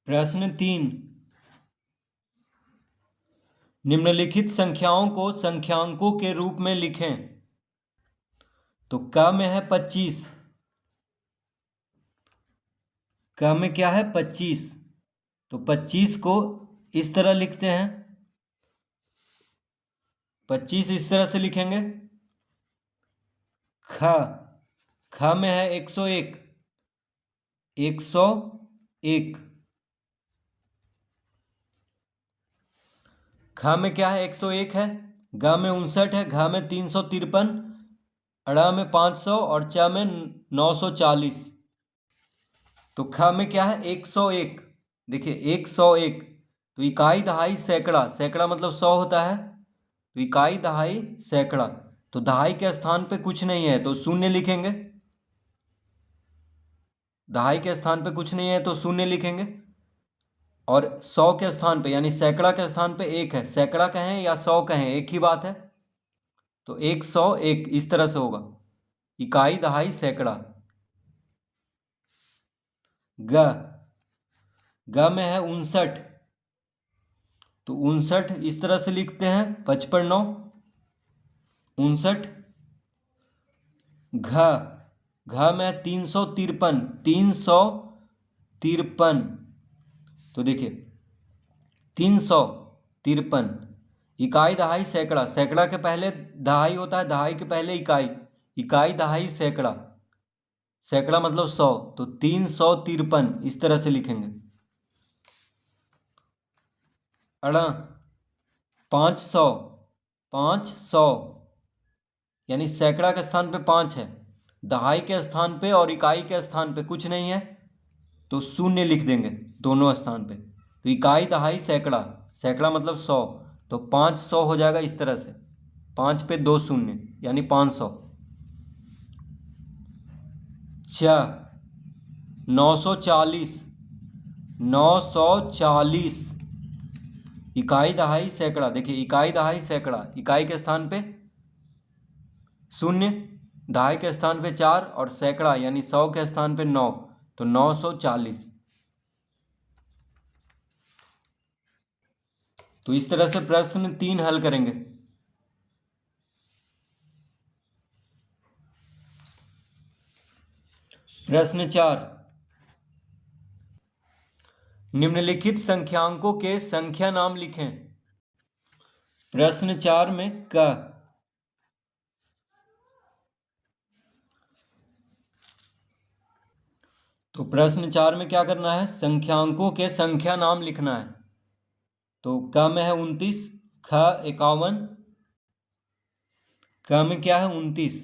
प्रश्न 3, निम्नलिखित संख्याओं को संख्यांकों के रूप में लिखें। तो क में है 25, क में क्या है 25, तो 25 को इस तरह लिखते हैं, 25 इस तरह से लिखेंगे। ख में है 101, 101। ख में क्या है 101 है, ग में 59 है, घ में 353, अड़ में 500 और च में 940। तो ख में क्या है 101, देखिए 101, तो इकाई दहाई सैकड़ा, सैकड़ा मतलब 100 होता है, तो इकाई दहाई सैकड़ा, तो दहाई के स्थान पे कुछ नहीं है तो शून्य लिखेंगे, दहाई के स्थान पे कुछ नहीं है तो शून्य लिखेंगे। और 100 के स्थान पे यानी सैकड़ा के स्थान पे 1 है, सैकड़ा कहें या 100 कहें एक ही बात है, तो 101 इस तरह से होगा, इकाई दहाई सैकड़ा। ग में है 59, तो 59 इस तरह से लिखते हैं, 55 9 59। घ में 353, 353, तो देखिए 353, इकाई दहाई सैकड़ा, सैकड़ा के पहले दहाई होता है, दहाई के पहले इकाई, इकाई दहाई सैकड़ा, सैकड़ा मतलब 100, तो 353 इस तरह से लिखेंगे। अड़ा 500, 500 यानी सैकड़ा के स्थान पे 5 है, दहाई के स्थान पे और इकाई के स्थान पे कुछ नहीं है तो शून्य लिख देंगे दोनों स्थान पे, तो इकाई दहाई सैकड़ा, सैकड़ा मतलब 100, तो 500 हो जाएगा इस तरह से, 5 पे 2 शून्य यानी 500। 940, 940, इकाई दहाई सैकड़ा, देखिए इकाई दहाई सैकड़ा, इकाई के स्थान पे शून्य, दहाई के स्थान पे 4 और सैकड़ा यानी 100 के स्थान पे 9, तो 940। तो इस तरह से प्रश्न 3 हल करेंगे। प्रश्न 4, निम्नलिखित संख्यांकों के संख्या नाम लिखें। प्रश्न 4 में क, तो प्रश्न 4 में क्या करना है, संख्यांकों के संख्या नाम लिखना है। तो क में है 29, ख 51, क में क्या है 29,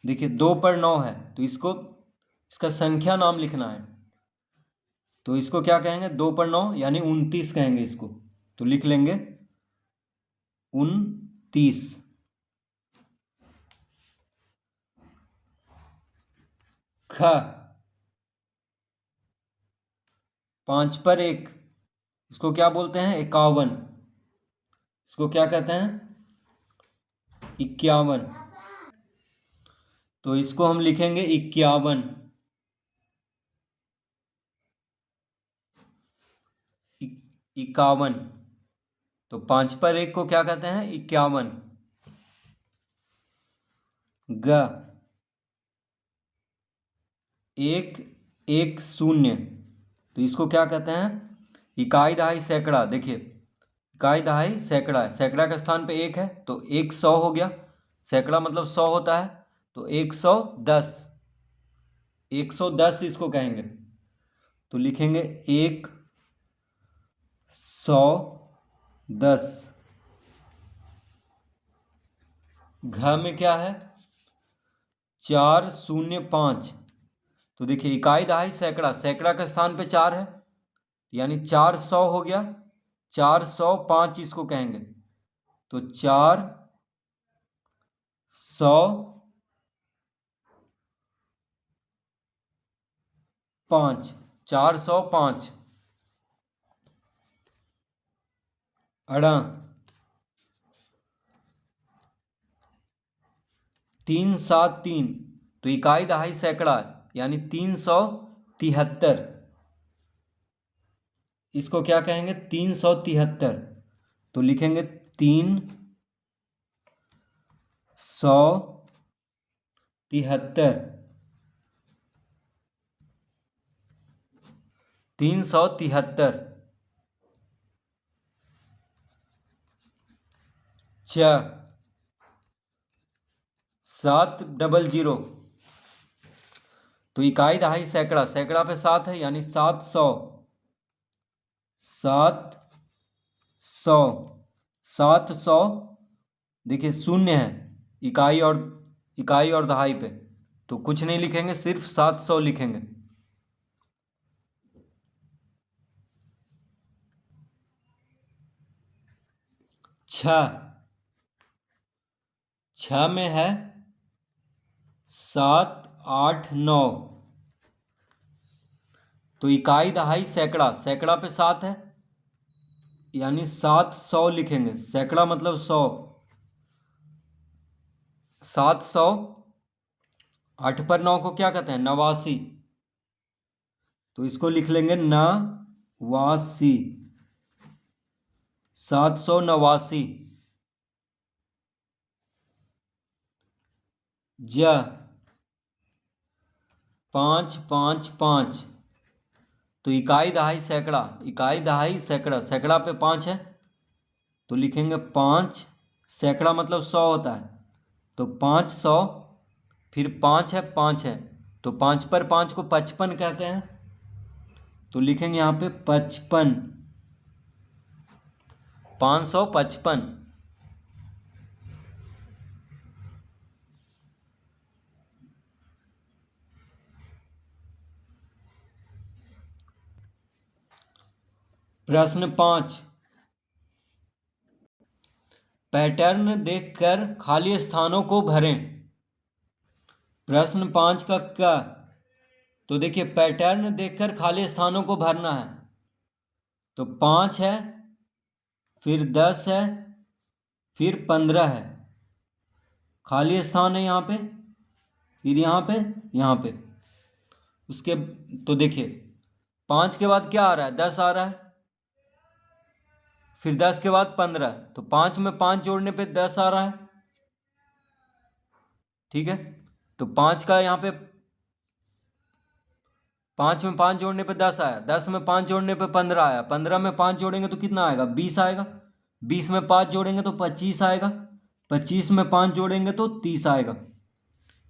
देखिए 2 पर 9 है तो इसका संख्या नाम लिखना है, तो इसको क्या कहेंगे 2 पर 9 यानी 29 कहेंगे इसको, तो लिख लेंगे 29। ख 5 पर 1, इसको क्या बोलते हैं 51, इसको क्या कहते हैं 51, तो इसको हम लिखेंगे 51, 51, तो 5 पर 1 को क्या कहते हैं 51। ग 1 1 0, तो इसको क्या कहते हैं इकाई दहाई सैकड़ा, देखिए इकाई दहाई सैकड़ा है, सैकड़ा के स्थान पे 1 है तो 100 हो गया, सैकड़ा मतलब 100 होता है, तो 110, 110 इसको कहेंगे, तो लिखेंगे 110। घ में क्या है 405, तो देखिए इकाई दहाई सैकड़ा, सैकड़ा के स्थान पे 4 है यानी 400 हो गया, 405 इसको कहेंगे, तो 405, 405। अड़ा 373, तो इकाई दहाई सैकड़ा यानी 373, इसको क्या कहेंगे? 373। तो लिखेंगे 373। 373। 700। तो इकाई दहाई सैकड़ा, सैकड़ा पे 7 है यानी 700। 700। 700। देखिए शून्य है इकाई और दहाई पे, तो कुछ नहीं लिखेंगे, सिर्फ 700 लिखेंगे। छ में है 7, 8, 9। तो इकाई दहाई सैकड़ा, सैकड़ा पे 7 है यानी 700 लिखेंगे। सैकड़ा मतलब 100। 700। 8 पर 9 को क्या कहते हैं? 89। तो इसको लिख लेंगे 89। 789। 5, 5, 5। तो इकाई दहाई सैकड़ा, इकाई दहाई सैकड़ा, सैकड़ा पे 5 है तो लिखेंगे 5। सैकड़ा मतलब 100 होता है, तो 500। फिर 5 है, 5 है, तो 5 पर 5 को 55 कहते हैं, तो लिखेंगे यहाँ पे 55। 555। प्रश्न 5। पैटर्न देखकर खाली स्थानों को भरें। प्रश्न 5 का क्या? तो देखिए पैटर्न देखकर खाली स्थानों को भरना है। तो 5 है, फिर 10 है, फिर 15 है, खाली स्थान है यहाँ पे, फिर यहाँ पे, यहाँ पे उसके। तो देखिए 5 के बाद क्या आ रहा है? 10 आ रहा है, फिर 10 के बाद 15, तो 5 में 5 जोड़ने पे 10 आ रहा है। ठीक है, तो 5 का यहाँ पे 5 में 5 जोड़ने पे 10 आया, 10 में 5 जोड़ने पे 15 आया, 15 में 5 जोड़ेंगे तो कितना आएगा? 20 आएगा। 20 में 5 जोड़ेंगे तो 25 आएगा। 25 में 5 जोड़ेंगे तो 30 आएगा।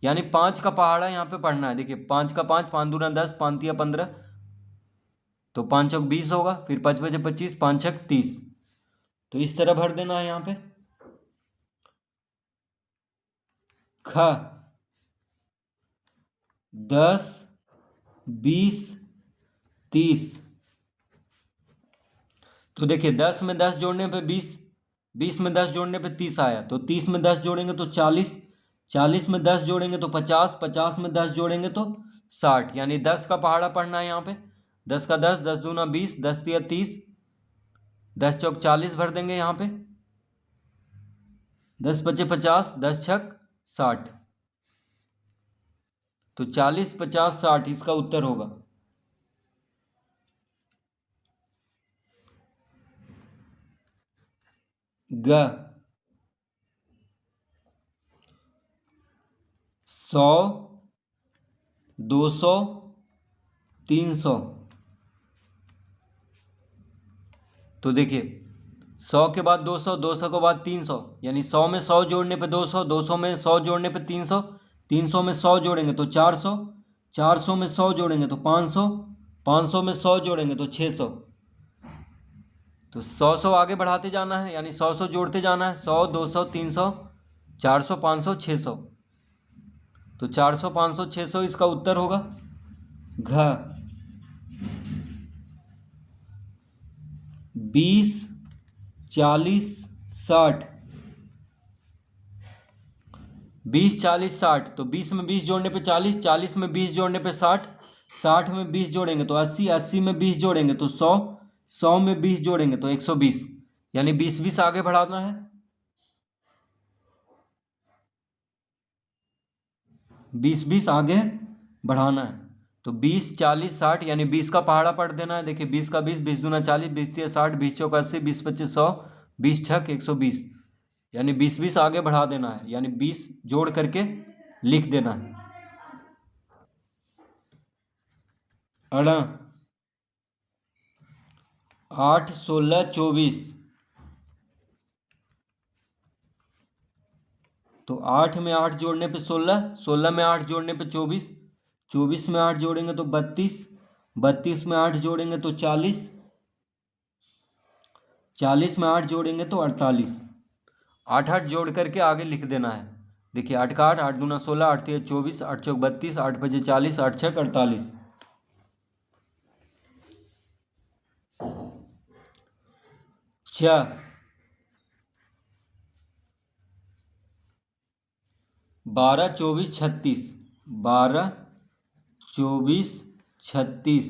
यानी 5 का पहाड़ा यहाँ पे पढ़ना है। देखिए 5 का 5, 5 दूना 10, 5 तिया 15, तो 5 चौक 20 होगा, फिर 5 बचे 25, 5 छक 30। तो इस तरह भर देना है यहाँ पे। ख 10, 20, 30। तो देखिए 10 में 10 जोड़ने पे 20, 20 में 10 जोड़ने पे 30 आया, तो 30 में 10 जोड़ेंगे तो 40, 40 में 10 जोड़ेंगे तो 50, 50 में 10 जोड़ेंगे तो 60। यानी 10 का पहाड़ा पढ़ना है यहाँ पे। 10 का 10, 10 दूना 20, 10 तिया 30, 10 चौक 40 भर देंगे यहाँ पे, 10 बचे 50, 10 छक 60। तो 40, 50, 60 इसका उत्तर होगा। ग 100, 200, 300। तो देखिए 100 के बाद 200, 200 के बाद 300, यानी 100 में 100 जोड़ने पे 200, 200 में 100 जोड़ने पे 300, 300 में 100 जोड़ेंगे तो 400, 400 में 100 जोड़ेंगे तो 500, 500 में 100 जोड़ेंगे तो 600। तो 100 आगे बढ़ाते जाना है, यानी 100 जोड़ते जाना है। 100, 200, 300, 400, 500, 600। तो 400, 500, 600 इसका उत्तर होगा। घ 20, 40, 60। 20, 40, 60। तो 20 में 20 जोड़ने पे 40, 40 में 20 जोड़ने पे 60, 60 में 20 जोड़ेंगे तो 80, 80 में 20 जोड़ेंगे तो 100, 100 में 20 जोड़ेंगे तो 120। यानी 20, 20 आगे बढ़ाना है। 20, 20 आगे बढ़ाना है। तो 20 40 60 यानी 20 का पहाड़ा पढ़ देना है। देखिए 20 का 20, 20 दूना 40, 20 तिया 60, 20 चौका 80, 20 पच्चीस 100, 20 छक 120, यानी 20 20 आगे बढ़ा देना है, यानी 20 जोड़ करके लिख देना है। अड़ा 8 16 24, तो 8 में 8 जोड़ने पे 16, 16 में 8 जोड़ने पे 24, 24 में 8 जोड़ेंगे तो 32, 32 में 8 जोड़ेंगे तो 40, 40 में 8 जोड़ेंगे तो 48, 8 8 जोड़ करके आगे लिख देना है। देखिए 8 का 8, 8 दूना 16, 8 तिया 24, 8 चौक 32, 8 पचे 40, 8 छक 48। 12 24 36, 12 24 36,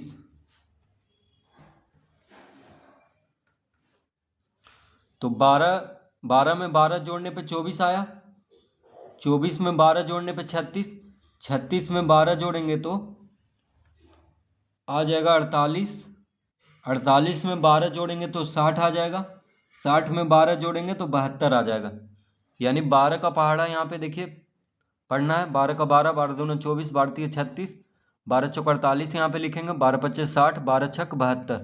तो 12 में 12 जोड़ने पे 24 आया, 24 में 12 जोड़ने पे 36, 36 में 12 जोड़ेंगे तो आ जाएगा 48, 48 में 12 जोड़ेंगे तो 60 आ जाएगा, 60 में 12 जोड़ेंगे तो 72 आ जाएगा। यानी 12 का पहाड़ा यहाँ पे देखिए पढ़ना है। 12 का 12, 12 दूना 24, 12 तिया 36, 12 चौक 48 यहाँ पे लिखेंगे, 12 पच्चीस 60, 12 छक 72।